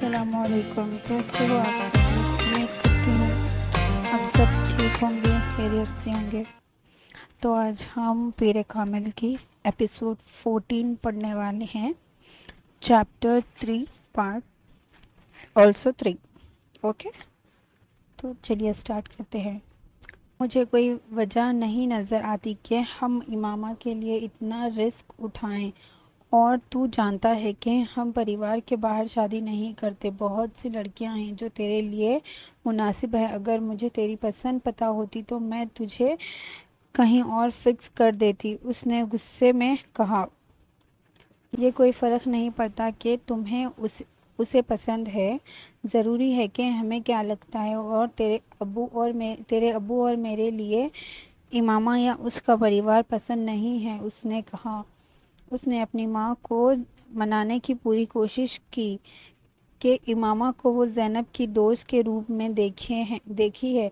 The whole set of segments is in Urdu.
السلام علیکم، کیسے ہو آپ سب؟ امید کرتی ہوں آپ سب ٹھیک ہوں گے، خیریت سے ہوں گے۔ تو آج ہم پیر کامل کی ایپیسوڈ 14 پڑھنے والے ہیں، چیپٹر 3 پارٹ آلسو 3۔ اوکے، تو چلیے اسٹارٹ کرتے ہیں۔ مجھے کوئی وجہ نہیں نظر آتی کہ ہم امامہ کے لیے اتنا رسک اٹھائیں، اور تو جانتا ہے کہ ہم پریوار کے باہر شادی نہیں کرتے۔ بہت سی لڑکیاں ہیں جو تیرے لیے مناسب ہیں، اگر مجھے تیری پسند پتہ ہوتی تو میں تجھے کہیں اور فکس کر دیتی، اس نے غصے میں کہا۔ یہ کوئی فرق نہیں پڑتا کہ تمہیں اسے پسند ہے، ضروری ہے کہ ہمیں کیا لگتا ہے، اور تیرے ابو اور میرے لیے امامہ یا اس کا پریوار پسند نہیں ہے، اس نے کہا۔ اس نے اپنی ماں کو منانے کی پوری کوشش کی کہ امامہ کو وہ زینب کی دوست کے روپ میں دیکھی ہے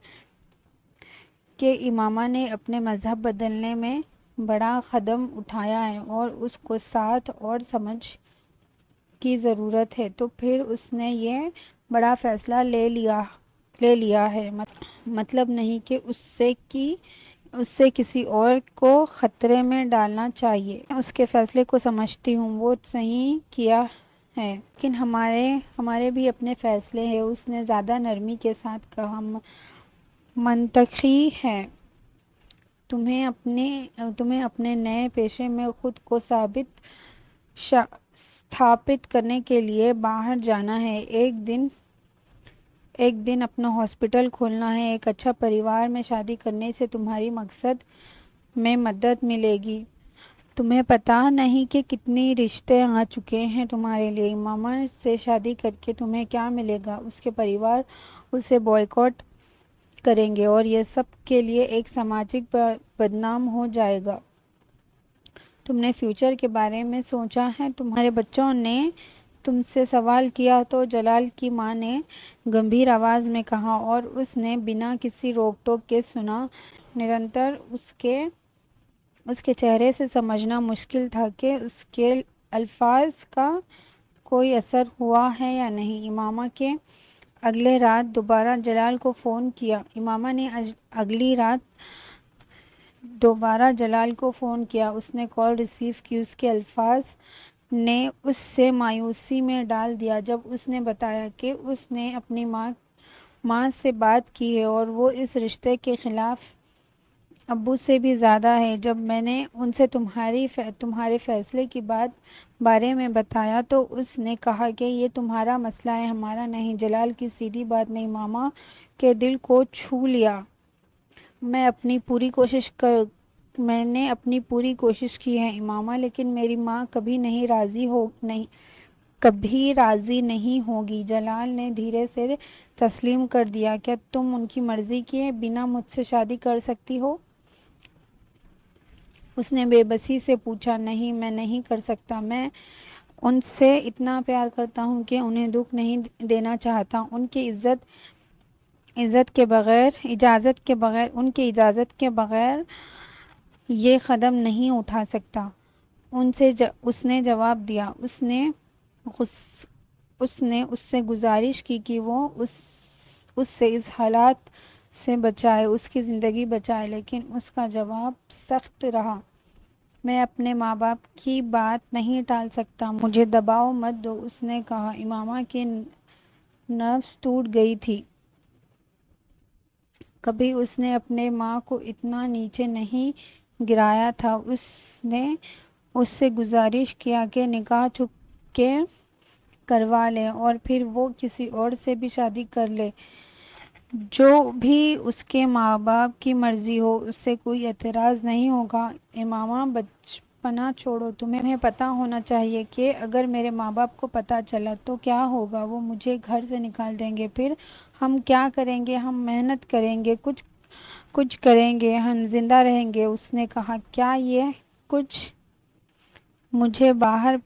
کہ امامہ نے اپنے مذہب بدلنے میں بڑا قدم اٹھایا ہے اور اس کو ساتھ اور سمجھ کی ضرورت ہے، تو پھر اس نے یہ بڑا فیصلہ لے لیا ہے۔ مطلب نہیں کہ اس سے کسی اور کو خطرے میں ڈالنا چاہیے۔ میں اس کے فیصلے کو سمجھتی ہوں، وہ صحیح کیا ہے، لیکن ہمارے بھی اپنے فیصلے ہیں، اس نے زیادہ نرمی کے ساتھ کہا۔ منطقی ہے، تمہیں اپنے نئے پیشے میں خود کو ثابت کرنے کے لیے باہر جانا ہے، ایک دن اپنا ہاسپٹل کھولنا ہے، ایک اچھا پریوار میں شادی کرنے سے تمہاری مقصد میں مدد ملے گی۔ تمہیں پتہ نہیں کہ کتنے رشتے آ چکے ہیں تمہارے لیے۔ امامہ سے شادی کر کے تمہیں کیا ملے گا؟ اس کے پریوار اسے بائیکاٹ کریں گے اور یہ سب کے لیے ایک سماجی بدنام ہو جائے گا۔ تم نے فیوچر کے بارے میں سوچا ہے؟ تمہارے بچوں نے تم سے سوال کیا تو جلال کی ماں نے گمبھیر آواز میں کہا، اور اس نے بنا کسی روک ٹوک کے سنا۔ نرنتر اس کے چہرے سے سمجھنا مشکل تھا کہ اس کے الفاظ کا کوئی اثر ہوا ہے یا نہیں۔ امامہ نے اگلے رات دوبارہ جلال کو فون کیا۔ اس نے کال ریسیو کی۔ اس کے الفاظ نے اس سے مایوسی میں ڈال دیا جب اس نے بتایا کہ اس نے اپنی ماں سے بات کی ہے اور وہ اس رشتے کے خلاف ابو سے بھی زیادہ ہے۔ جب میں نے ان سے تمہارے فیصلے کی بارے میں بتایا تو اس نے کہا کہ یہ تمہارا مسئلہ ہے، ہمارا نہیں۔ جلال کی سیدھی بات نے امامہ کے دل کو چھو لیا۔ میں نے اپنی پوری کوشش کی ہے امامہ، لیکن میری ماں کبھی راضی نہیں ہوگی۔ جلال نے دھیرے سے تسلیم کر دیا۔ کیا تم ان کی مرضی کے بنا مجھ سے شادی کر سکتی ہو؟ اس نے بے بسی سے پوچھا۔ نہیں، میں نہیں کر سکتا۔ میں ان سے اتنا پیار کرتا ہوں کہ انہیں دکھ نہیں دینا چاہتا۔ ان کی اجازت کے بغیر یہ قدم نہیں اٹھا سکتا، اس نے جواب دیا۔ اس نے اس سے گزارش کی کہ وہ اس سے اس حالت سے بچائے، اس کی زندگی بچائے، لیکن اس کا جواب سخت رہا۔ میں اپنے ماں باپ کی بات نہیں ٹال سکتا، مجھے دباؤ مت دو، اس نے کہا۔ امامہ کے نروس ٹوٹ گئی تھی۔ کبھی اس نے اپنے ماں کو اتنا نیچے نہیں گرایا تھا۔ اس نے اس سے گزارش کیا کہ نکاح چھپ کے کروا لے اور پھر وہ کسی اور سے بھی شادی کر لے، جو بھی اس کے ماں باپ کی مرضی ہو، اس سے کوئی اعتراض نہیں ہوگا۔ امامہ، بچپنا چھوڑو، تمہیں پتہ ہونا چاہیے کہ اگر میرے ماں باپ کو پتہ چلا تو کیا ہوگا، وہ مجھے گھر سے نکال دیں گے، پھر ہم کیا کریں گے؟ ہم محنت کریں گے، کچھ کریں گے، ہم زندہ رہیں گے، اس نے کہا۔ کیا یہ کچھ مجھے باہر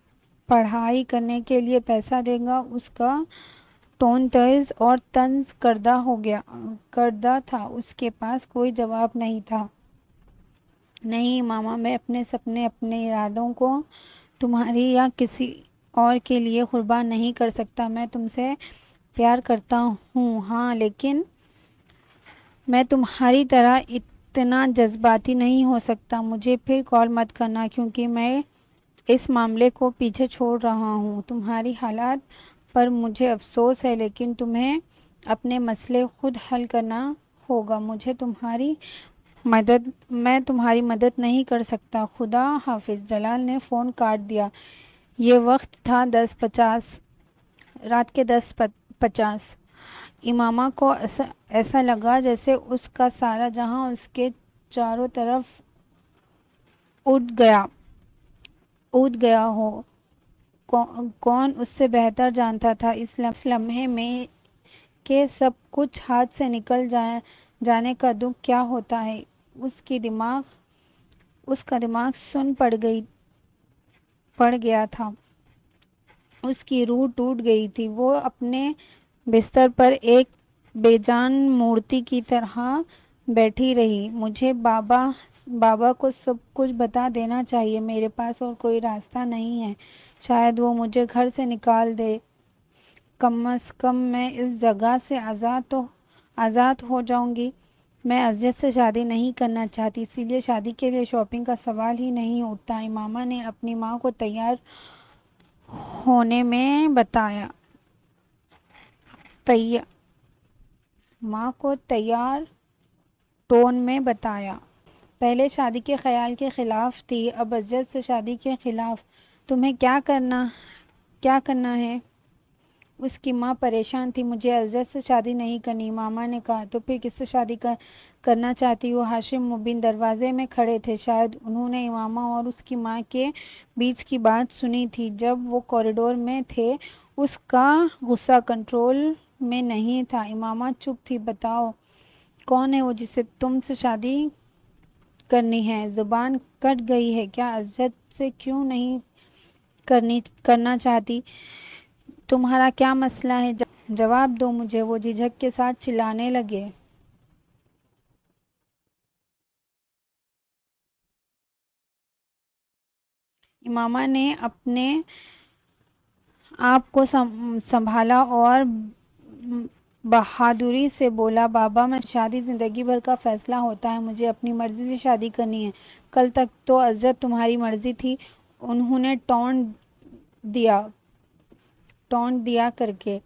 پڑھائی کرنے کے لیے پیسہ دے گا؟ اس کا ٹون تیز اور طنز کردہ تھا۔ اس کے پاس کوئی جواب نہیں تھا۔ نہیں امامہ، میں اپنے سپنے، اپنے ارادوں کو تمہاری یا کسی اور کے لیے قربان نہیں کر سکتا۔ میں تم سے پیار کرتا ہوں ہاں، لیکن میں تمہاری طرح اتنا جذباتی نہیں ہو سکتا۔ مجھے پھر کال مت کرنا کیونکہ میں اس معاملے کو پیچھے چھوڑ رہا ہوں۔ تمہاری حالت پر مجھے افسوس ہے، لیکن تمہیں اپنے مسئلے خود حل کرنا ہوگا۔ میں تمہاری مدد نہیں کر سکتا۔ خدا حافظ۔ جلال نے فون کاٹ دیا۔ یہ وقت تھا 10:50، رات کے 10:50۔ امامہ کو ایسا لگا جیسے اس کا سارا جہاں اس کے چاروں طرف اٹھ گیا ہو۔ کون اس سے بہتر جانتا تھا اس لمحے میں کہ سب کچھ ہاتھ سے نکل جانے کا دکھ کیا ہوتا ہے۔ اس کا دماغ سن پڑ گیا تھا، اس کی روح ٹوٹ گئی تھی۔ وہ اپنے بستر پر ایک بے جان مورتی کی طرح بیٹھی رہی۔ مجھے بابا کو سب کچھ بتا دینا چاہیے۔ میرے پاس اور کوئی راستہ نہیں ہے۔ شاید وہ مجھے گھر سے نکال دے۔ کم از کم میں اس جگہ سے آزاد ہو جاؤں گی۔ میں اذیت سے شادی نہیں کرنا چاہتی، اسی لیے شادی کے لیے شاپنگ کا سوال ہی نہیں اٹھتا۔ امامہ نے اپنی ماں کو تیار ہونے میں بتایا۔ ٹون میں بتایا۔ پہلے شادی کے خیال کے خلاف تھی، اب اذیت سے شادی کے خلاف۔ تمہیں کیا کرنا ہے؟ اس کی ماں پریشان تھی۔ مجھے اذیت سے شادی نہیں کرنی، امامہ نے کہا۔ تو پھر کس سے شادی کرنا چاہتی ہو؟ ہاشم مبین دروازے میں کھڑے تھے۔ شاید انہوں نے امامہ اور اس کی ماں کے بیچ کی بات سنی تھی جب وہ کوریڈور میں تھے۔ اس کا غصہ کنٹرول میں نہیں تھا۔ امامہ چپ تھی۔ بتاؤ کون ہے وہ جسے تم سے شادی کرنی ہے؟ زبان کٹ گئی ہے کیا؟ اذیت سے کیوں نہیں کرنا چاہتی؟ تمہارا کیا مسئلہ ہے؟ جواب دو مجھے۔ وہ جھجک کے ساتھ چلانے لگے۔ امامہ نے اپنے آپ کو سنبھالا اور بہادری سے بولا، بابا میں شادی زندگی بھر کا فیصلہ ہوتا ہے، مجھے اپنی مرضی سے شادی کرنی ہے۔ کل تک تو اذیت تمہاری مرضی تھی، انہوں نے ٹونٹ دیا کر کے۔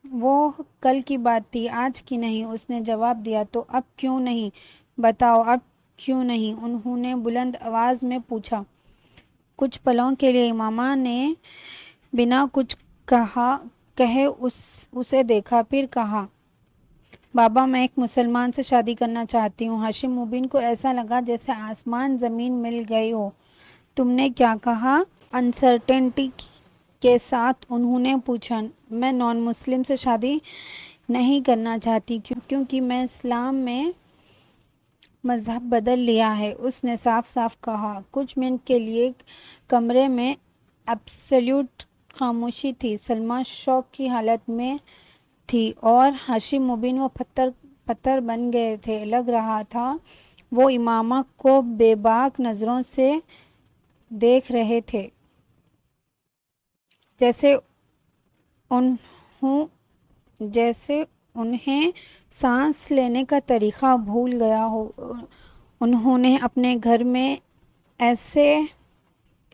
وہ کل کی بات تھی، آج کی نہیں، اس نے جواب دیا۔ تو اب کیوں نہیں؟ بتاؤ اب کیوں نہیں؟ انہوں نے بلند آواز میں پوچھا۔ کچھ پلوں کے لیے امامہ نے بنا کچھ کہے اسے دیکھا، پھر کہا، بابا میں ایک مسلمان سے شادی کرنا چاہتی ہوں۔ ہاشم مبین کو ایسا لگا جیسے آسمان زمین مل گئے ہو۔ تم نے کیا کہا؟ انسرٹینٹی کے ساتھ انہوں نے پوچھا۔ میں نان مسلم سے شادی نہیں کرنا چاہتی کیونکہ میں اسلام میں مذہب بدل لیا ہے، اس نے صاف صاف کہا۔ کچھ منٹ کے لیے کمرے میں ایبسلیوٹ خاموشی تھی۔ سلمیٰ شوق کی حالت میں تھی اور ہاشم مبین وہ پتھر بن گئے تھے۔ لگ رہا تھا وہ امامہ کو بے باک نظروں سے دیکھ رہے تھے، جیسے انہیں سانس لینے کا طریقہ بھول گیا ہو۔ انہوں نے اپنے گھر میں ایسے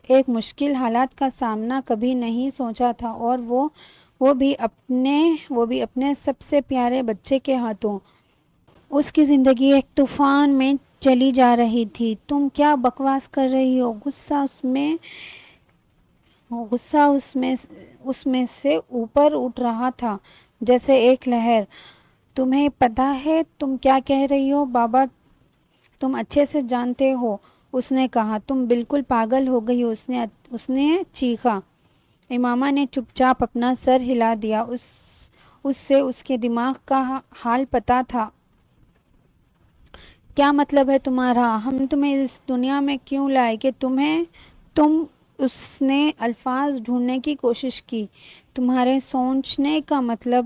ایک مشکل حالت کا سامنا کبھی نہیں سوچا تھا، اور وہ بھی اپنے سب سے پیارے بچے کے ہاتھوں۔ اس کی زندگی ایک طوفان میں چلی جا رہی تھی۔ تم کیا بکواس کر رہی ہو؟ غصہ اس میں سے اوپر اٹھ رہا تھا جیسے ایک لہر۔ تمہیں پتہ ہے تم کیا کہہ رہی ہو؟ بابا تم اچھے سے جانتے ہو، اس نے کہا۔ تم بالکل پاگل ہو گئی ہو، اس نے چیخا۔ امامہ نے چپ چاپ اپنا سر ہلا دیا۔ اس سے اس کے دماغ کا حال پتہ تھا۔ کیا مطلب ہے تمہارا؟ ہم تمہیں اس دنیا میں کیوں لائے کہ اس نے الفاظ ڈھونڈنے کی کوشش کی۔ تمہارے سوچنے کا مطلب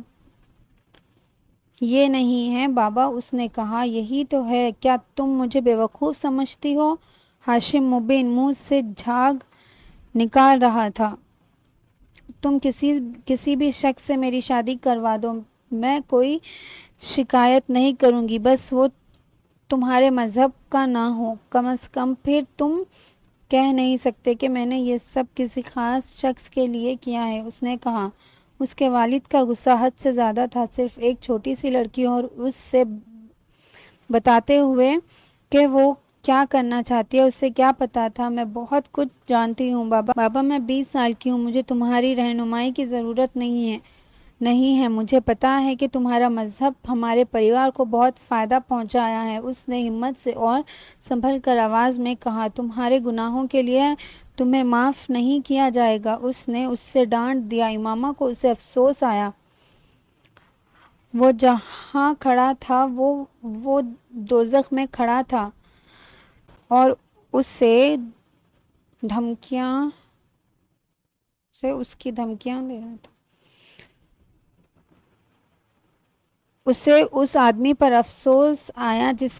یہ نہیں ہے بابا، اس نے کہا۔ یہی تو ہے۔ کیا تم مجھے بیوقوف سمجھتی ہو؟ ہاشم مبین منہ سے جھاگ نکال رہا تھا۔ تم کسی بھی شخص سے میری شادی کروا دو، میں کوئی شکایت نہیں کروں گی، بس وہ تمہارے مذہب کا نہ ہو۔ کم از کم پھر تم کہہ نہیں سکتے کہ میں نے یہ سب کسی خاص شخص کے لیے کیا ہے، اس نے کہا۔ اس کے والد کا غصہ حد سے زیادہ تھا، صرف ایک چھوٹی سی لڑکی اور اس سے بتاتے ہوئے کہ وہ کیا کرنا چاہتی ہے، اسے کیا پتا تھا۔ میں بہت کچھ جانتی ہوں بابا، میں 20 سال کی ہوں، مجھے تمہاری رہنمائی کی ضرورت نہیں ہے۔ مجھے پتا ہے کہ تمہارا مذہب ہمارے پریوار کو بہت فائدہ پہنچایا ہے۔ اس نے ہمت سے اور سنبھل کر آواز میں کہا، تمہارے گناہوں کے لیے تمہیں معاف نہیں کیا جائے گا۔ اس نے اس سے ڈانٹ دیا۔ امامہ کو اسے افسوس آیا۔ وہ جہاں کھڑا تھا وہ دوزخ میں کھڑا تھا اور اسے اس کی دھمکیاں دے رہا تھا۔ اسے اس آدمی پر افسوس آیا جس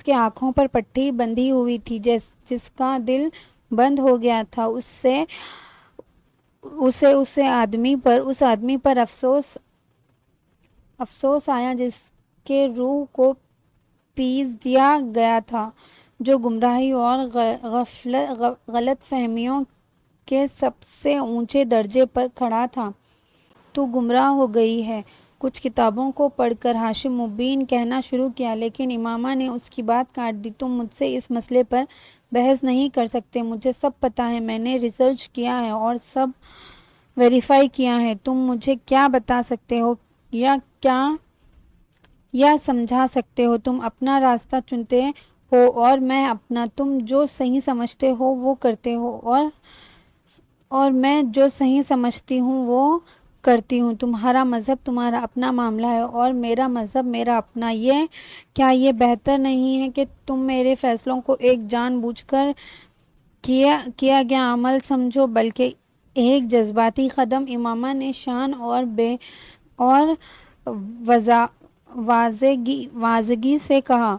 کے آنکھوں پر پٹی بندھی ہوئی تھی، جس کا دل بند ہو گیا تھا۔ اس آدمی پر افسوس آیا جس کے روح کو پیس دیا گیا تھا، جو گمراہی اور غلط فہمیوں کے سب سے اونچے درجے پر کھڑا تھا۔ تو گمراہ ہو گئی ہے۔ کچھ کتابوں کو پڑھ کر ہاشم مبین کہنا شروع کیا، لیکن امامہ نے اس کی بات کاٹ دی۔ تم مجھ سے اس مسئلے پر بحث نہیں کر سکتے، مجھے سب پتا ہے، میں نے ریسرچ کیا ہے اور سب ویریفائی کیا ہے۔ تم مجھے کیا بتا سکتے ہو یا سمجھا سکتے ہو؟ تم اپنا راستہ چنتے ہو اور میں اپنا۔ تم جو صحیح سمجھتے ہو وہ کرتے ہو اور میں جو صحیح سمجھتی ہوں وہ کرتی ہوں۔ تمہارا مذہب تمہارا اپنا معاملہ ہے اور میرا مذہب میرا اپنا۔ کیا یہ بہتر نہیں ہے کہ تم میرے فیصلوں کو ایک جان بوجھ کر کیا گیا عمل سمجھو، بلکہ ایک جذباتی قدم؟ امامہ نے شان اور واضحی سے کہا،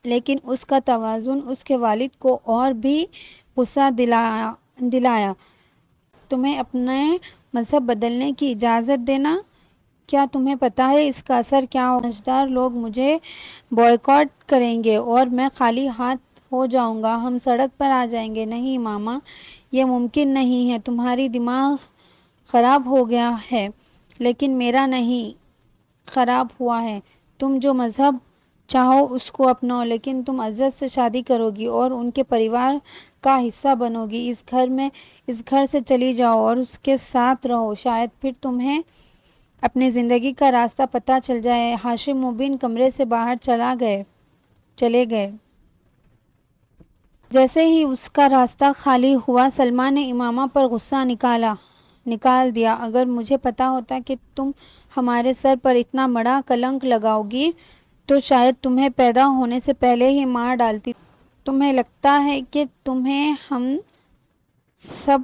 لیکن اس کا توازن اس کے والد کو اور بھی غصہ دلایا۔ تمہیں اپنے مذہب بدلنے کی اجازت دینا؟ کیا تمہیں پتا ہے اس کا اثر کیا ہوگا؟ سمجھدار لوگ مجھے بائیکاٹ کریں گے اور میں خالی ہاتھ ہو جاؤں گا، ہم سڑک پر آ جائیں گے۔ نہیں امامہ، یہ ممکن نہیں ہے۔ تمہاری دماغ خراب ہو گیا ہے، لیکن میرا نہیں خراب ہوا ہے۔ تم جو مذہب چاہو اس کو اپناؤ، لیکن تم عزت سے شادی کرو گی اور ان کے پریوار کا حصہ بنو گی۔ اس گھر سے چلی جاؤ اور اس کے ساتھ رہو، شاید پھر تمہیں اپنی زندگی کا راستہ پتا چل جائے۔ ہاشم مبین کمرے سے باہر چلے گئے۔ جیسے ہی اس کا راستہ خالی ہوا، سلمیٰ نے امامہ پر غصہ نکال دیا۔ اگر مجھے پتا ہوتا کہ تم ہمارے سر پر اتنا بڑا کلنک لگاؤ گی تو شاید تمہیں پیدا ہونے سے پہلے ہی مار ڈالتی۔ تمہیں لگتا ہے کہ تمہیں ہم سب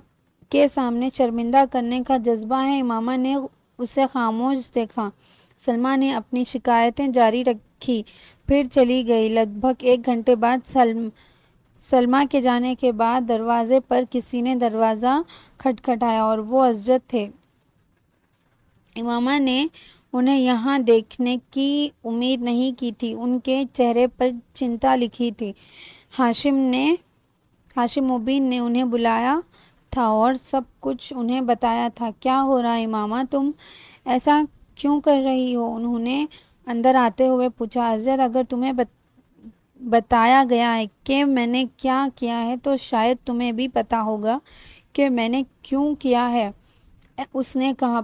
کے سامنے شرمندہ کرنے کا جذبہ ہے؟ امامہ نے اسے خاموش دیکھا۔ سلمیٰ نے اپنی شکایتیں جاری رکھی، پھر چلی گئی۔ لگ بھگ 1 گھنٹے بعد سلمیٰ کے جانے کے بعد دروازے پر کسی نے دروازہ کھٹکھٹایا اور وہ اسجد تھے۔ امامہ نے انہیں یہاں دیکھنے کی امید نہیں کی تھی، ان کے چہرے پر چنتا لکھی تھی۔ ہاشم مبین نے انہیں بلایا تھا اور سب کچھ انہیں بتایا تھا۔ کیا ہو رہا ہے امامہ، تم ایسا کیوں کر رہی ہو؟ انہوں نے اندر آتے ہوئے پوچھا۔ اسجد، اگر تمہیں بتایا گیا ہے کہ میں نے کیا کیا ہے تو شاید تمہیں بھی پتا ہوگا کہ میں نے کیوں کیا ہے، اس نے کہا۔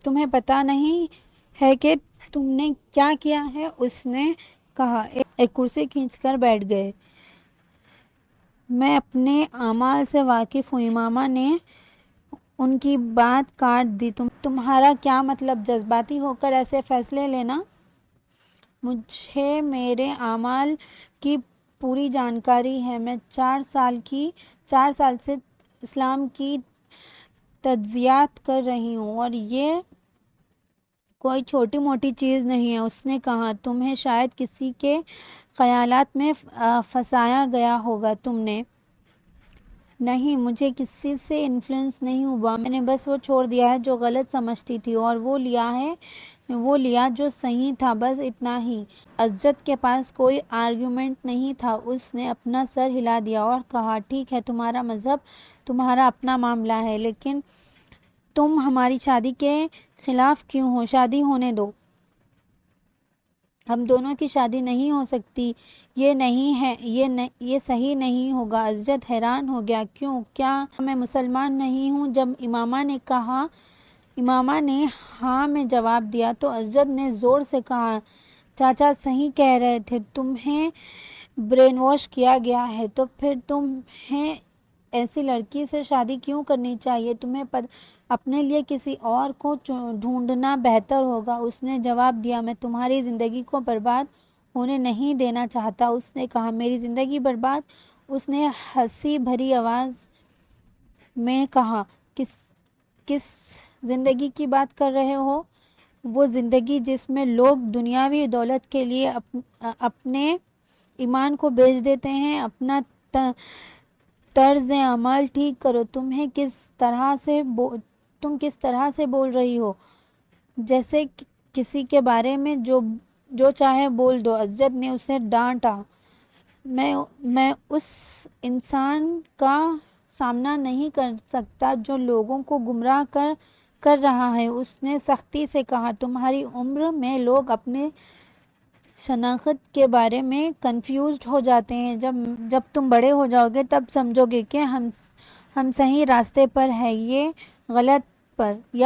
تمہیں پتا نہیں ہے کہ تم نے کیا کیا ہے، اس نے کہا۔ ایک کرسی کھینچ کر بیٹھ گئے۔ میں اپنے اعمال سے واقف ہوں، امامہ نے ان کی بات کاٹ دی۔ تمہارا کیا مطلب؟ جذباتی ہو کر ایسے فیصلے لینا؟ مجھے میرے اعمال کی پوری جانکاری ہے۔ میں 4 سال سے اسلام کی تجزیات کر رہی ہوں اور یہ کوئی چھوٹی موٹی چیز نہیں ہے، اس نے کہا۔ تمہیں شاید کسی کے خیالات میں پھنسایا گیا ہوگا۔ تم نے نہیں، مجھے کسی سے انفلوئنس نہیں ہوا، میں نے بس وہ چھوڑ دیا ہے جو غلط سمجھتی تھی، اور وہ لیا جو صحیح تھا، بس اتنا ہی۔ اسجد کے پاس کوئی آرگیومنٹ نہیں تھا، اس نے اپنا سر ہلا دیا اور کہا، ٹھیک ہے، تمہارا مذہب تمہارا اپنا معاملہ ہے، لیکن تم ہماری شادی کے خلاف کیوں ہو؟ شادی ہونے دو، ہم دونوں کی شادی نہیں ہو سکتی، یہ نہیں ہے، یہ صحیح نہیں ہوگا۔ اسجد حیران ہو گیا، کیوں؟ کیا میں مسلمان نہیں ہوں؟ جب امامہ نے ہاں میں جواب دیا تو اسجد نے زور سے کہا، چاچا صحیح کہہ رہے تھے، تمہیں برین واش کیا گیا ہے، تو پھر تمہیں ایسی لڑکی سے شادی کیوں کرنی چاہیے؟ تمہیں اپنے لیے کسی اور کو ڈھونڈنا بہتر ہوگا۔ اس نے جواب دیا، میں تمہاری زندگی کو برباد ہونے نہیں دینا چاہتا۔ اس نے کہا، میری زندگی برباد؟ اس نے ہنسی بھری آواز میں کہا، کس زندگی کی بات کر رہے ہو؟ وہ زندگی جس میں لوگ دنیاوی دولت کے لیے اپنے ایمان کو بیچ دیتے ہیں۔ اپنا طرز عمل ٹھیک کرو، تم کس طرح سے بول رہی ہو؟ جیسے کسی کے بارے میں جو چاہے بول دو، اسجد نے اسے ڈانٹا۔ میں اس انسان کا سامنا نہیں کر سکتا جو لوگوں کو گمراہ کر رہا ہے۔ اس نے سختی سے کہا، تمہاری عمر میں لوگ اپنے شناخت کے بارے میں کنفیوزڈ ہو جاتے ہیں، جب تم بڑے ہو جاؤ گے تب سمجھو گے کہ ہم صحیح راستے پر ہیں یا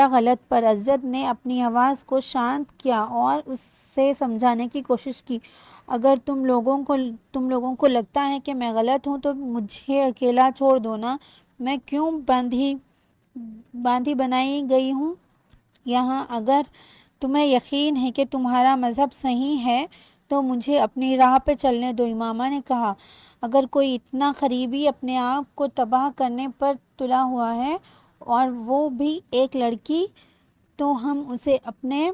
غلط پر۔ اسجد نے اپنی آواز کو شانت کیا اور اس سے سمجھانے کی کوشش کی، اگر تم لوگوں کو لگتا ہے کہ میں غلط ہوں تو مجھے اکیلا چھوڑ دو نا، میں کیوں باندھی بنائی گئی ہوں یہاں؟ اگر تمہیں یقین ہے کہ تمہارا مذہب صحیح ہے تو مجھے اپنی راہ پہ چلنے دو۔ امامہ نے کہا، اگر کوئی اتنا قریبی اپنے آپ کو تباہ کرنے پر تلا ہوا ہے اور وہ بھی ایک لڑکی، تو ہم اسے اپنے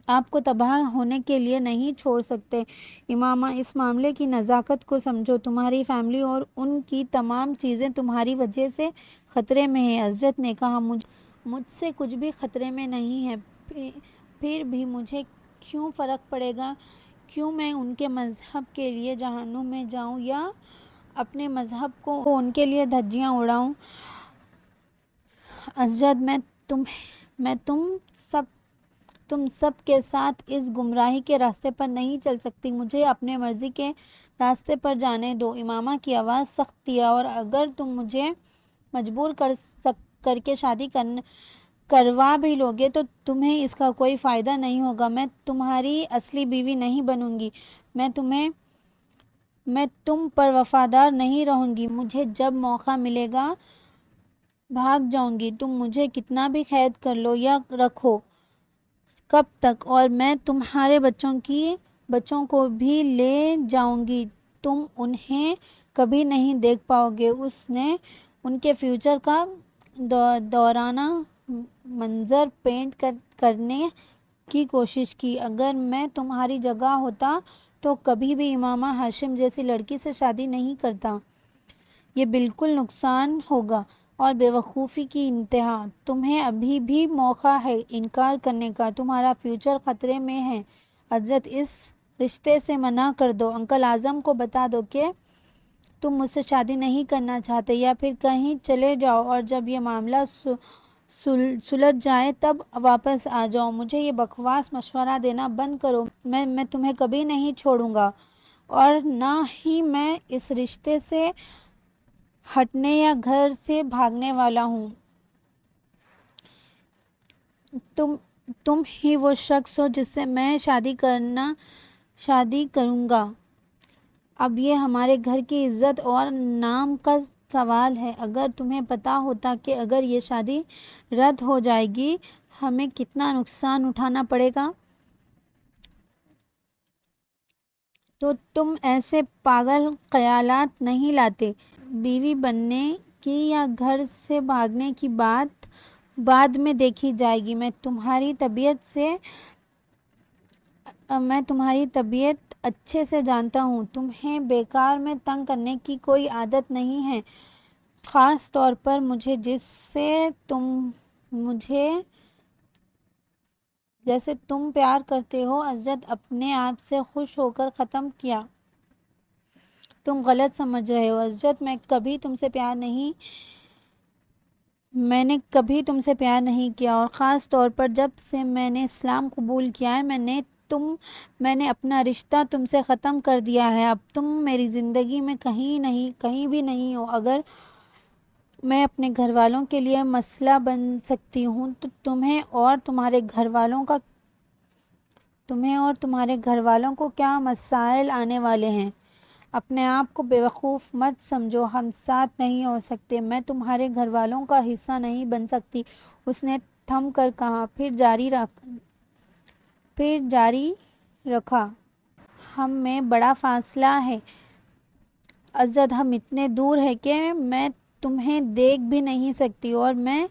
آپ کو تباہ ہونے کے لیے نہیں چھوڑ سکتے۔ امامہ، اس معاملے کی نزاکت کو سمجھو، تمہاری فیملی اور ان کی تمام چیزیں تمہاری وجہ سے خطرے میں ہیں۔ اسجد نے کہا، مجھ سے کچھ بھی خطرے میں نہیں ہے، پھر بھی مجھے کیوں فرق پڑے گا؟ کیوں میں ان کے مذہب کے لیے جہنم میں جاؤں یا اپنے مذہب کو ان کے لیے دھجیاں اڑاؤں؟ اسجد، میں تم سب کے ساتھ اس گمراہی کے راستے پر نہیں چل سکتی، مجھے اپنے مرضی کے راستے پر جانے دو۔ امامہ کی آواز سخت تھی، اور اگر تم مجھے مجبور کر کے شادی کروا بھی لوگے تو تمہیں اس کا کوئی فائدہ نہیں ہوگا۔ میں تمہاری اصلی بیوی نہیں بنوں گی، میں تم پر وفادار نہیں رہوں گی، مجھے جب موقع ملے گا بھاگ جاؤں گی، تم مجھے کتنا بھی قید کر لو یا رکھو، کب تک؟ اور میں تمہارے بچوں کو بھی لے جاؤں گی، تم انہیں کبھی نہیں دیکھ پاؤ گے۔ اس نے ان کے فیوچر کا دورانہ منظر پینٹ کرنے کی کوشش کی، اگر میں تمہاری جگہ ہوتا تو کبھی بھی امامہ ہاشم جیسی لڑکی سے شادی نہیں کرتا، یہ بالکل نقصان ہوگا اور بے وقوفی کی انتہا۔ تمہیں ابھی بھی موقع ہے انکار کرنے کا، تمہارا فیوچر خطرے میں ہے۔ اسجد، اس رشتے سے منع کر دو، انکل اعظم کو بتا دو کہ تم مجھ سے شادی نہیں کرنا چاہتے، یا پھر کہیں چلے جاؤ اور جب یہ معاملہ سلجھ جائے تب واپس آ جاؤ۔ مجھے یہ بکواس مشورہ دینا بند کرو، میں تمہیں کبھی نہیں چھوڑوں گا، اور نہ ہی میں اس رشتے سے ہٹنے یا گھر سے بھاگنے والا ہوں۔ تم ہی وہ شخص ہو جس سے میں شادی کروں گا۔ اب یہ ہمارے گھر کی عزت اور نام کا سوال ہے۔ اگر تمہیں پتا ہوتا کہ اگر یہ شادی رد ہو جائے گی ہمیں کتنا نقصان اٹھانا پڑے گا تو تم ایسے پاگل خیالات نہیں لاتے۔ بیوی بننے کی یا گھر سے بھاگنے کی بات بعد میں دیکھی جائے گی، میں تمہاری طبیعت اچھے سے جانتا ہوں، تمہیں بیکار میں تنگ کرنے کی کوئی عادت نہیں ہے۔ خاص طور پر جیسے تم پیار کرتے ہو۔ عزت اپنے آپ سے خوش ہو کر ختم کیا۔ تم غلط سمجھ رہے ہو عزت، میں نے کبھی تم سے پیار نہیں کیا، اور خاص طور پر جب سے میں نے اسلام قبول کیا ہے میں نے اپنا رشتہ تم سے ختم کر دیا ہے۔ اب تم میری زندگی میں کہیں بھی نہیں ہو۔ اگر میں اپنے گھر والوں کے لیے مسئلہ بن سکتی ہوں تو تمہیں اور تمہارے گھر والوں کو کیا مسائل آنے والے ہیں۔ اپنے آپ کو بیوقوف مت سمجھو، ہم ساتھ نہیں ہو سکتے، میں تمہارے گھر والوں کا حصہ نہیں بن سکتی، اس نے تھم کر کہا، پھر جاری رکھا، ہم میں بڑا فاصلہ ہے عزت، ہم اتنے دور ہیں کہ میں تمہیں دیکھ بھی نہیں سکتی، اور میں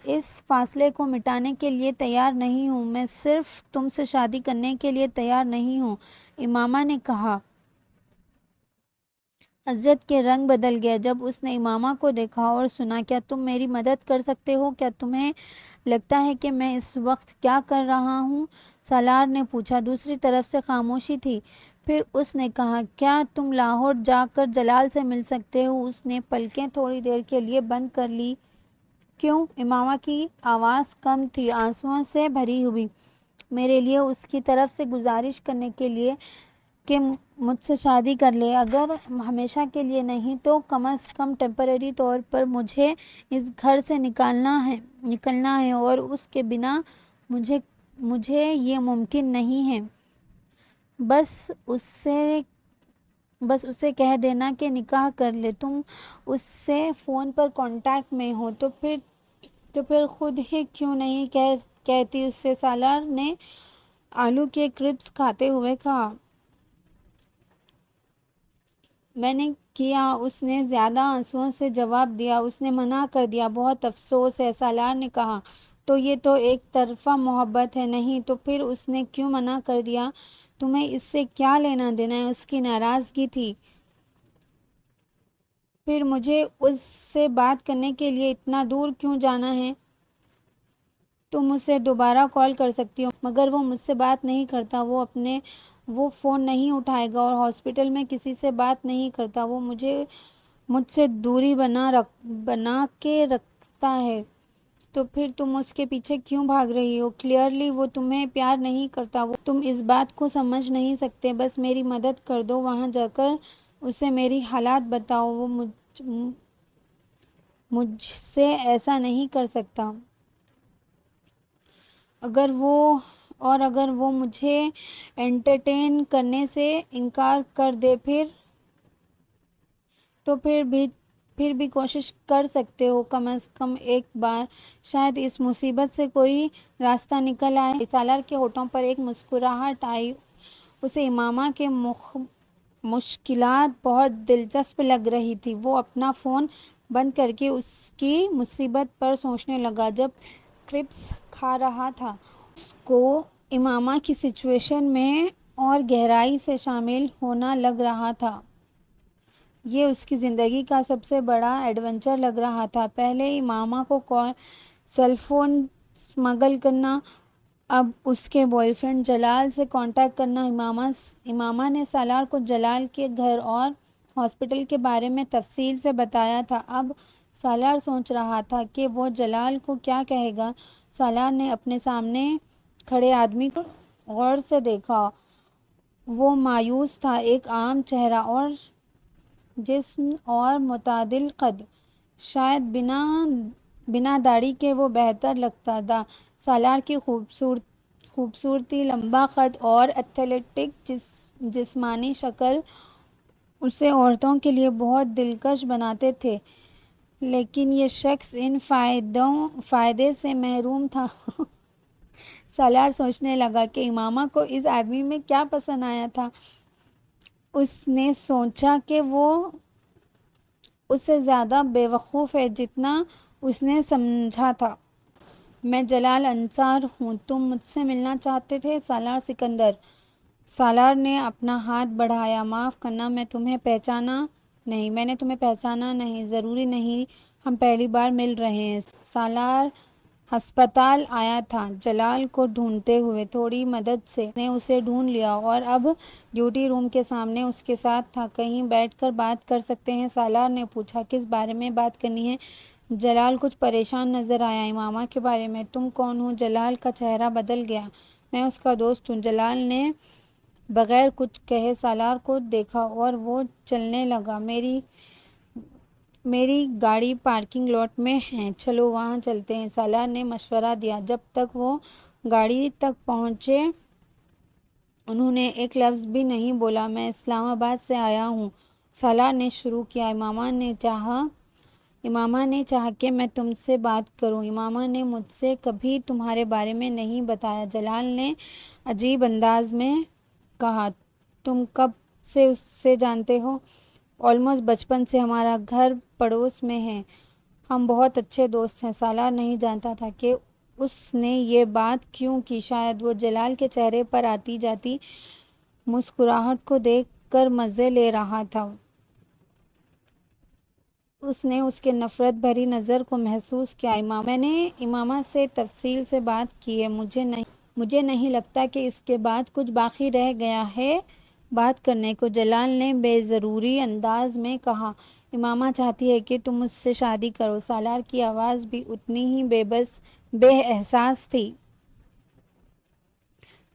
اس فاصلے کو مٹانے کے لیے تیار نہیں ہوں، میں صرف تم سے شادی کرنے کے لیے تیار نہیں ہوں، امامہ نے کہا۔ عزت کے رنگ بدل گئے جب اس نے امامہ کو دیکھا اور سنا۔ کیا تم میری مدد کر سکتے ہو؟ کیا تمہیں لگتا ہے کہ میں اس وقت کیا کر رہا ہوں؟ سالار نے پوچھا۔ دوسری طرف سے خاموشی تھی۔ پھر اس نے کہا، کیا تم لاہور جا کر جلال سے مل سکتے ہو؟ اس نے پلکیں تھوڑی دیر کے لیے بند کر لی۔ کیوں؟ امامہ کی آواز کم تھی، آنسوؤں سے بھری ہوئی۔ میرے لیے اس کی طرف سے گزارش کرنے کے لیے کہ مجھ سے شادی کر لے، اگر ہمیشہ کے لیے نہیں تو کم از کم ٹیمپرری طور پر مجھے اس گھر سے نکلنا ہے، اور اس کے بنا مجھے یہ ممکن نہیں ہے۔ بس اسے کہہ دینا کہ نکاح کر لے، تم اس سے فون پر کانٹیکٹ میں ہو تو پھر خود ہی کیوں نہیں کہتی اس سے؟ سالار نے آلو کے کرسپس کھاتے ہوئے کہا۔ میں نے کیا، اس نے زیادہ آنسوؤں سے جواب دیا۔ اس نے منع کر دیا۔ بہت افسوس ہے، سالار نے کہا۔ تو یہ تو ایک طرفہ محبت ہے۔ نہیں تو پھر اس نے کیوں منع کر دیا؟ تمہیں اس سے کیا لینا دینا ہے؟ اس کی ناراضگی تھی۔ پھر مجھے اس سے بات کرنے کے لیے اتنا دور کیوں جانا ہے؟ تم اسے دوبارہ کال کر سکتی ہو، مگر وہ مجھ سے بات نہیں کرتا، وہ فون نہیں اٹھائے گا، اور ہاسپٹل میں کسی سے بات نہیں کرتا، وہ مجھ سے دوری بنا کے رکھتا ہے۔ تو پھر تم اس کے پیچھے کیوں بھاگ رہی ہو؟ کلیئرلی وہ تمہیں پیار نہیں کرتا، تم اس بات کو سمجھ نہیں سکتے۔ بس میری مدد کر دو، وہاں جا کر اسے میری حالت بتاؤ، وہ مجھ سے ایسا نہیں کر سکتا۔ اگر وہ مجھے انٹرٹین کرنے سے انکار کر دے تو پھر بھی کوشش کر سکتے ہو، کم از کم ایک بار، شاید اس مصیبت سے کوئی راستہ نکل آئے۔ سالار کے ہونٹوں پر ایک مسکراہٹ آئی۔ اسے امامہ کی مشکلات بہت دلچسپ لگ رہی تھی۔ وہ اپنا فون بند کر کے اس کی مصیبت پر سوچنے لگا۔ جب کرسپس کھا رہا تھا، اس کو امامہ کی سچویشن میں اور گہرائی سے شامل ہونا لگ رہا تھا۔ یہ اس کی زندگی کا سب سے بڑا ایڈونچر لگ رہا تھا۔ پہلے امامہ کو سیل فون اسمگل کرنا، اب اس کے بوائے فرینڈ جلال سے کانٹیکٹ کرنا۔ امامہ نے سالار کو جلال کے گھر اور ہاسپٹل کے بارے میں تفصیل سے بتایا تھا۔ اب سالار سوچ رہا تھا کہ وہ جلال کو کیا کہے گا۔ سالار نے اپنے سامنے کھڑے آدمی کو غور سے دیکھا۔ وہ مایوس تھا، ایک عام چہرہ اور جسم اور متعدل قد، شاید بنا داڑھی کے وہ بہتر لگتا تھا۔ سالار کی خوبصورتی، لمبا قد اور ایتھلیٹک جسمانی شکل اسے عورتوں کے لیے بہت دلکش بناتے تھے، لیکن یہ شخص ان فائدے سے محروم تھا۔ سالار سوچنے لگا کہ امامہ کو اس آدمی میں کیا پسند آیا تھا۔ اس نے سوچا کہ وہ اس سے زیادہ بے وقوف ہے جتنا اس نے سمجھا تھا۔ میں جلال انصار ہوں، تم مجھ سے ملنا چاہتے تھے؟ سالار سکندر۔ سالار نے اپنا ہاتھ بڑھایا۔ معاف کرنا، میں تمہیں پہچانا نہیں، میں نے تمہیں پہچانا نہیں، ضروری نہیں ہم پہلی بار مل رہے ہیں۔ سالار ہسپتال آیا تھا جلال کو ڈھونڈتے ہوئے، تھوڑی مدد سے نے اسے ڈھونڈ لیا اور اب ڈیوٹی روم کے سامنے اس کے ساتھ تھا۔ کہیں بیٹھ کر بات کر سکتے ہیں؟ سالار نے پوچھا۔ کس بارے میں بات کرنی ہے؟ جلال کچھ پریشان نظر آیا۔ امامہ کے بارے میں۔ تم کون ہو؟ جلال کا چہرہ بدل گیا۔ میں اس کا دوست ہوں۔ جلال نے بغیر کچھ کہے سالار کو دیکھا اور وہ چلنے لگا۔ میری گاڑی پارکنگ لاٹ میں ہے، چلو وہاں چلتے ہیں، سالار نے مشورہ دیا۔ جب تک وہ گاڑی تک پہنچے انہوں نے ایک لفظ بھی نہیں بولا۔ میں اسلام آباد سے آیا ہوں، سالار نے شروع کیا۔ امامہ نے چاہا کہ میں تم سے بات کروں۔ امامہ نے مجھ سے کبھی تمہارے بارے میں نہیں بتایا، جلال نے عجیب انداز میں کہا۔ تم کب سے اسے جانتے ہو؟ آلموسٹ بچپن سے، ہمارا گھر پڑوس میں ہے، ہم بہت اچھے دوست ہیں۔ سالار نہیں جانتا تھا کہ اس نے یہ بات کیوں کی۔ شاید وہ جلال کے چہرے پر آتی جاتی مسکراہٹ کو دیکھ کر مزے لے رہا تھا۔ اس نے اس کے نفرت بھری نظر کو محسوس کیا۔ میں نے امامہ سے تفصیل سے بات کی ہے، مجھے نہیں لگتا کہ اس کے بعد کچھ باقی رہ گیا ہے بات کرنے کو، جلال نے بے ضروری انداز میں کہا۔ امامہ چاہتی ہے کہ تم اس سے شادی کرو۔ سالار کی آواز بھی اتنی ہی بے احساس تھی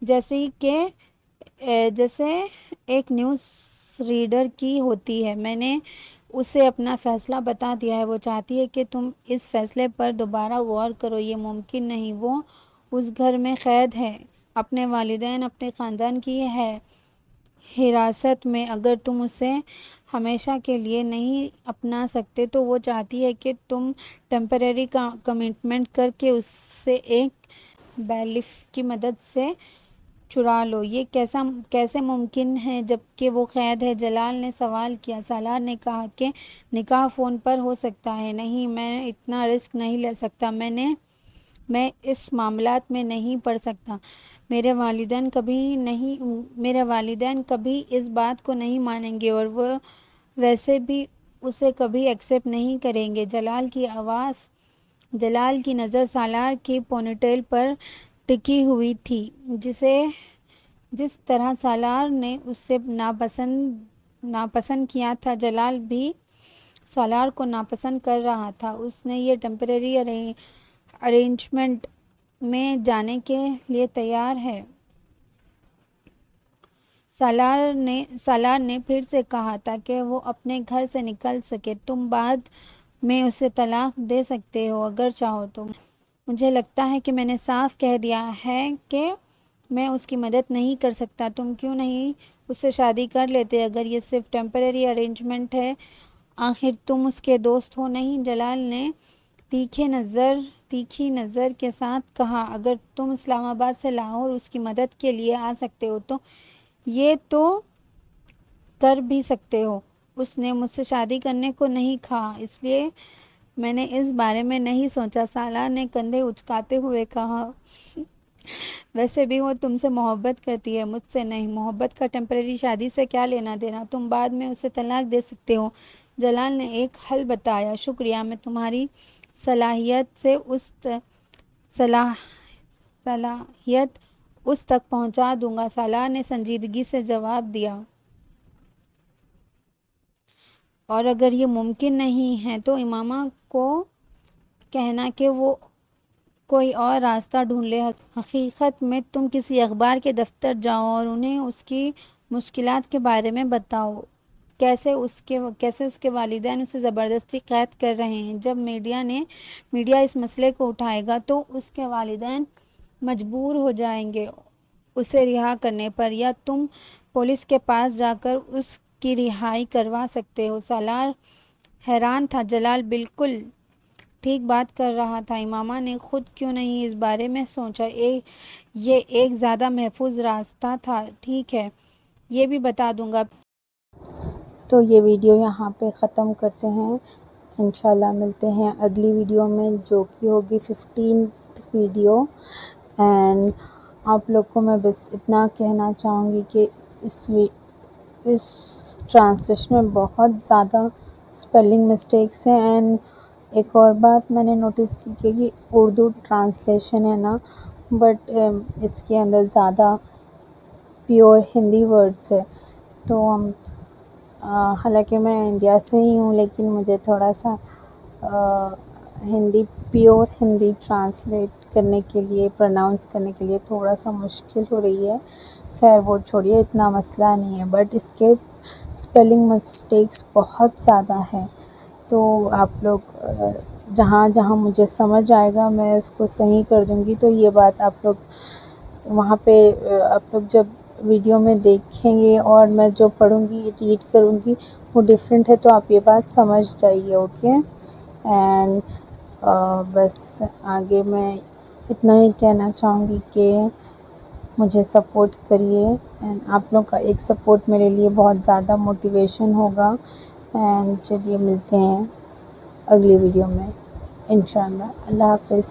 جیسے ایک نیوز ریڈر کی ہوتی ہے۔ میں نے اسے اپنا فیصلہ بتا دیا ہے، وہ چاہتی ہے کہ تم اس فیصلے پر دوبارہ غور کرو۔ یہ ممکن نہیں، وہ اس گھر میں قید ہے، اپنے والدین، اپنے خاندان کی حراست میں۔ اگر تم اسے ہمیشہ کے لیے نہیں اپنا سکتے تو وہ چاہتی ہے کہ تم ٹیمپرری کمٹمنٹ کر کے اسے ایک بیلف کی مدد سے چرا لو۔ یہ کیسے ممکن ہے جبکہ وہ قید ہے؟ جلال نے سوال کیا۔ سالار نے کہا کہ نکاح فون پر ہو سکتا ہے۔ نہیں، میں اتنا رسک نہیں لے سکتا، میں اس معاملات میں نہیں پڑ سکتا۔ میرے والدین کبھی اس بات کو نہیں مانیں گے اور وہ ویسے بھی اسے کبھی ایکسپٹ نہیں کریں گے۔ جلال کی نظر سالار کی پونی ٹیل پر ٹکی ہوئی تھی۔ جس طرح سالار نے اسے ناپسند کیا تھا، جلال بھی سالار کو ناپسند کر رہا تھا۔ اس نے یہ ٹیمپرری ارینجمنٹ میں جانے کے لیے تیار ہے؟ سالار نے پھر سے کہا تاکہ وہ اپنے گھر سے نکل سکے۔ تم بعد میں اسے طلاق دے سکتے ہو اگر چاہو تو۔ مجھے لگتا ہے کہ میں نے صاف کہہ دیا ہے کہ میں اس کی مدد نہیں کر سکتا۔ تم کیوں نہیں اس سے شادی کر لیتے اگر یہ صرف ٹیمپرری ارینجمنٹ ہے؟ آخر تم اس کے دوست ہو، نہیں؟ جلال نے تیکھی نظر کے ساتھ کہا۔ اگر تم اسلام آباد سے لاہور اس کی مدد کے لیے آ سکتے ہو تو یہ تو کر بھی سکتے ہو۔ اس نے مجھ سے شادی کرنے کو نہیں کہا، اس لیے میں نے اس بارے میں نہیں سوچا، سالار نے کندھے اچکاتے ہوئے کہا۔ ویسے بھی وہ تم سے محبت کرتی ہے، مجھ سے نہیں۔ محبت کا ٹیمپرری شادی سے کیا لینا دینا؟ تم بعد میں اسے طلاق دے سکتے ہو۔ جلال نے ایک حل بتایا۔ شکریہ، میں تمہاری صلاحیت اس تک پہنچا دوں گا، سالار نے سنجیدگی سے جواب دیا۔ اور اگر یہ ممکن نہیں ہے تو امامہ کو کہنا کہ وہ کوئی اور راستہ ڈھونڈ لے۔ حقیقت میں تم کسی اخبار کے دفتر جاؤ اور انہیں اس کی مشکلات کے بارے میں بتاؤ، کیسے اس کے والدین اسے زبردستی قید کر رہے ہیں۔ جب میڈیا اس مسئلے کو اٹھائے گا تو اس کے والدین مجبور ہو جائیں گے اسے رہا کرنے پر، یا تم پولیس کے پاس جا کر اس کی رہائی کروا سکتے ہو۔ سالار حیران تھا۔ جلال بالکل ٹھیک بات کر رہا تھا، امامہ نے خود کیوں نہیں اس بارے میں سوچا؟ یہ ایک زیادہ محفوظ راستہ تھا۔ ٹھیک ہے، یہ بھی بتا دوں گا۔ تو یہ ویڈیو یہاں پہ ختم کرتے ہیں، انشاءاللہ ملتے ہیں اگلی ویڈیو میں جو کہ ہوگی 15th ویڈیو۔ اینڈ آپ لوگ کو میں بس اتنا کہنا چاہوں گی کہ اس ٹرانسلیشن میں بہت زیادہ اسپیلنگ مسٹیکس ہیں. اینڈ ایک اور بات میں نے نوٹس کی کہ یہ اردو ٹرانسلیشن ہے نا، بٹ اس کے اندر زیادہ پیور ہندی ورڈس ہے. تو حالانکہ میں انڈیا سے ہی ہوں، لیکن مجھے تھوڑا سا پیور ہندی ٹرانسلیٹ کرنے کے لیے، پروناؤنس کرنے کے لیے تھوڑا سا مشکل ہو رہی ہے. خیر وہ چھوڑیے، اتنا مسئلہ نہیں ہے، بٹ اس کے اسپیلنگ مسٹیکس بہت زیادہ ہیں. تو آپ لوگ جہاں جہاں مجھے سمجھ آئے گا میں اس کو صحیح کر دوں گی. تو یہ بات آپ لوگ وہاں پہ آپ لوگ جب ویڈیو میں دیکھیں گے اور میں جو پڑھوں گی، ریڈ کروں گی، وہ ڈفرینٹ ہے، تو آپ یہ بات سمجھ جائیے. اوکے. اینڈ بس آگے میں اتنا ہی کہنا چاہوں گی کہ مجھے سپورٹ کریے. اینڈ آپ لوگ کا ایک سپورٹ میرے لیے بہت زیادہ موٹیویشن ہوگا. اینڈ چلیے ملتے ہیں اگلی ویڈیو میں انشاءاللہ. اللہ حافظ.